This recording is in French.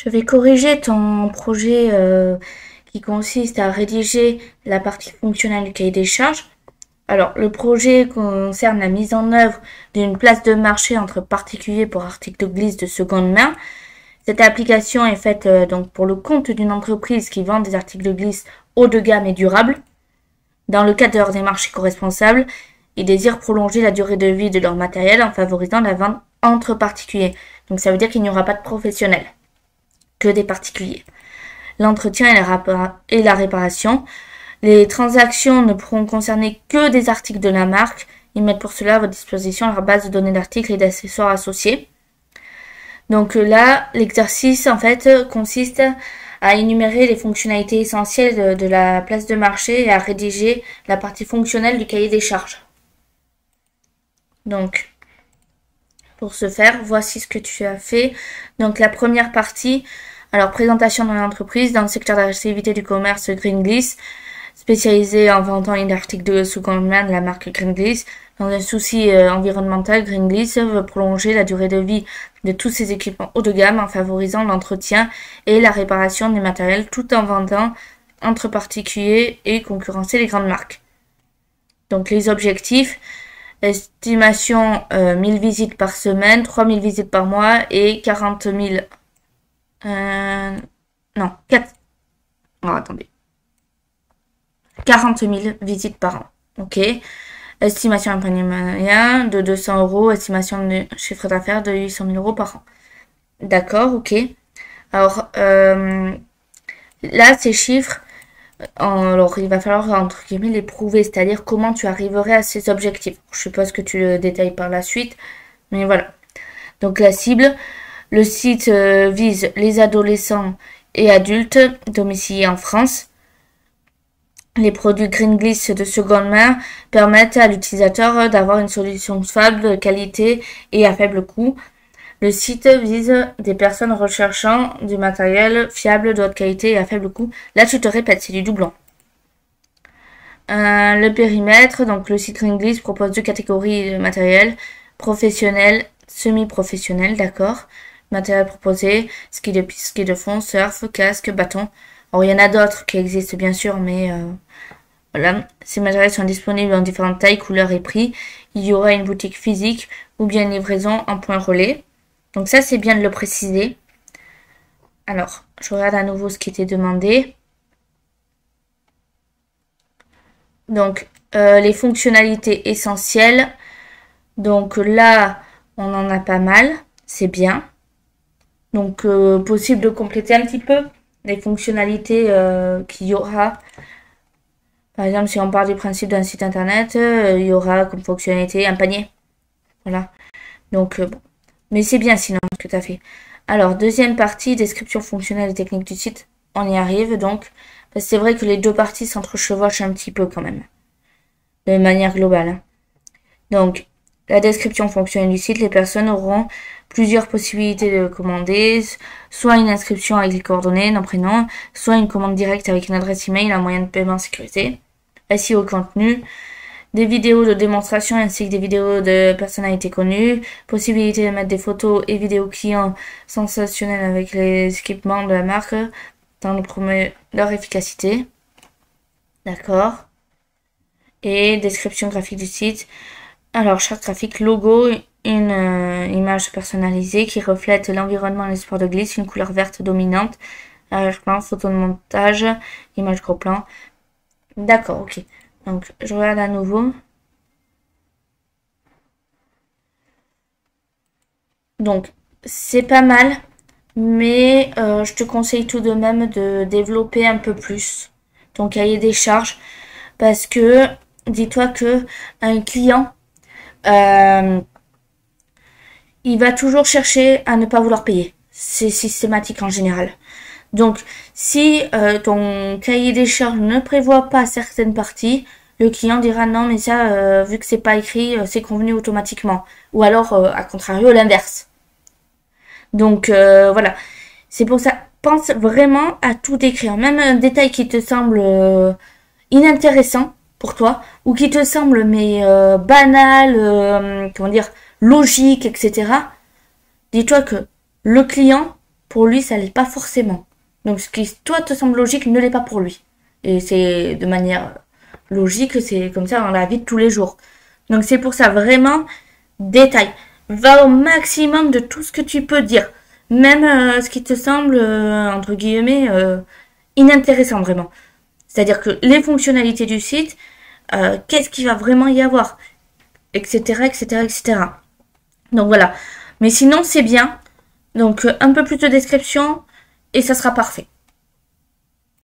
Je vais corriger ton projet qui consiste à rédiger la partie fonctionnelle du cahier des charges. Alors, le projet concerne la mise en œuvre d'une place de marché entre particuliers pour articles de glisse de seconde main. Cette application est faite donc pour le compte d'une entreprise qui vend des articles de glisse haut de gamme et durables. Dans le cadre de leur démarche éco-responsable, ils désirent prolonger la durée de vie de leur matériel en favorisant la vente entre particuliers. Donc ça veut dire qu'il n'y aura pas de professionnels, que des particuliers. L'entretien et la réparation. Les transactions ne pourront concerner que des articles de la marque. Ils mettent pour cela à votre disposition leur base de données d'articles et d'accessoires associés. Donc là, l'exercice en fait consiste à énumérer les fonctionnalités essentielles de la place de marché et à rédiger la partie fonctionnelle du cahier des charges. Donc, pour ce faire, voici ce que tu as fait. Donc la première partie, alors présentation de l'entreprise dans le secteur d'activité du commerce Green Gliss, spécialisé en vendant une article de seconde main de la marque Green Gliss. Dans un souci environnemental, Green Gliss veut prolonger la durée de vie de tous ses équipements haut de gamme en favorisant l'entretien et la réparation des matériels tout en vendant entre particuliers et concurrencer les grandes marques. Donc les objectifs, estimation 1000 visites par semaine, 3000 visites par mois et 40 000... non, 4... Oh, attendez. 40 000 visites par an. Ok. Estimation d'un panier moyen de 200 €. Estimation de chiffre d'affaires de 800 000 € par an. D'accord, ok. Alors, là, ces chiffres, alors il va falloir, entre guillemets, les prouver. C'est-à-dire comment tu arriverais à ces objectifs. Je suppose que tu le détailles par la suite. Mais voilà. Donc, la cible. Le site vise les adolescents et adultes domiciliés en France. Les produits Green Gliss de seconde main permettent à l'utilisateur d'avoir une solution fiable de qualité et à faible coût. Le site vise des personnes recherchant du matériel fiable de haute qualité et à faible coût. Là, tu te répètes, c'est du doublon. Le périmètre, donc le site Green Gliss propose deux catégories de matériel, professionnel, semi-professionnel, d'accord. Matériel proposé, ski de piste, ski de fond, surf, casque, bâton. Alors, il y en a d'autres qui existent, bien sûr, mais voilà. Ces matériels sont disponibles en différentes tailles, couleurs et prix. Il y aura une boutique physique ou bien une livraison en point relais. Donc ça, c'est bien de le préciser. Alors, je regarde à nouveau ce qui était demandé. Donc, les fonctionnalités essentielles. Donc là, on en a pas mal. C'est bien. Donc, possible de compléter un petit peu les fonctionnalités qu'il y aura. Par exemple, si on parle du principe d'un site internet, il y aura comme fonctionnalité un panier. Voilà. Donc, bon. Mais c'est bien sinon ce que tu as fait. Alors, deuxième partie, description fonctionnelle et technique du site. On y arrive donc. Parce que c'est vrai que les deux parties s'entrechevauchent un petit peu quand même. De manière globale. Hein. Donc, la description fonctionnelle du site, les personnes auront plusieurs possibilités de commander, soit une inscription avec les coordonnées, nom, prénom, soit une commande directe avec une adresse email, un moyen de paiement sécurisé. SEO contenu, des vidéos de démonstration ainsi que des vidéos de personnalités connues, possibilité de mettre des photos et vidéos clients sensationnelles avec les équipements de la marque, dans le promet leur efficacité. D'accord. Et description graphique du site. Alors, charte graphique, logo, une image personnalisée qui reflète l'environnement et les sports de glisse, une couleur verte dominante, arrière-plan, photo de montage, image gros plan. D'accord, ok. Donc, je regarde à nouveau. Donc, c'est pas mal, mais je te conseille tout de même de développer un peu plus ton cahier des charges, parce que, dis-toi que un client... il va toujours chercher à ne pas vouloir payer. C'est systématique en général. Donc, si ton cahier des charges ne prévoit pas certaines parties, le client dira non, mais ça, vu que c'est pas écrit, c'est convenu automatiquement. Ou alors, à contrario, l'inverse. Donc, voilà. C'est pour ça, pense vraiment à tout écrire. Même un détail qui te semble inintéressant pour toi, ou qui te semble mais banal, comment dire, logique, etc. Dis-toi que le client pour lui, ça l'est pas forcément. Donc ce qui toi te semble logique ne l'est pas pour lui. Et c'est de manière logique, c'est comme ça dans la vie de tous les jours. Donc c'est pour ça, vraiment, détail. Va au maximum de tout ce que tu peux dire. Même ce qui te semble, entre guillemets, inintéressant vraiment. C'est-à-dire que les fonctionnalités du site, qu'est-ce qu'il va vraiment y avoir, etc., etc., etc. Donc voilà. Mais sinon, c'est bien. Donc un peu plus de description et ça sera parfait.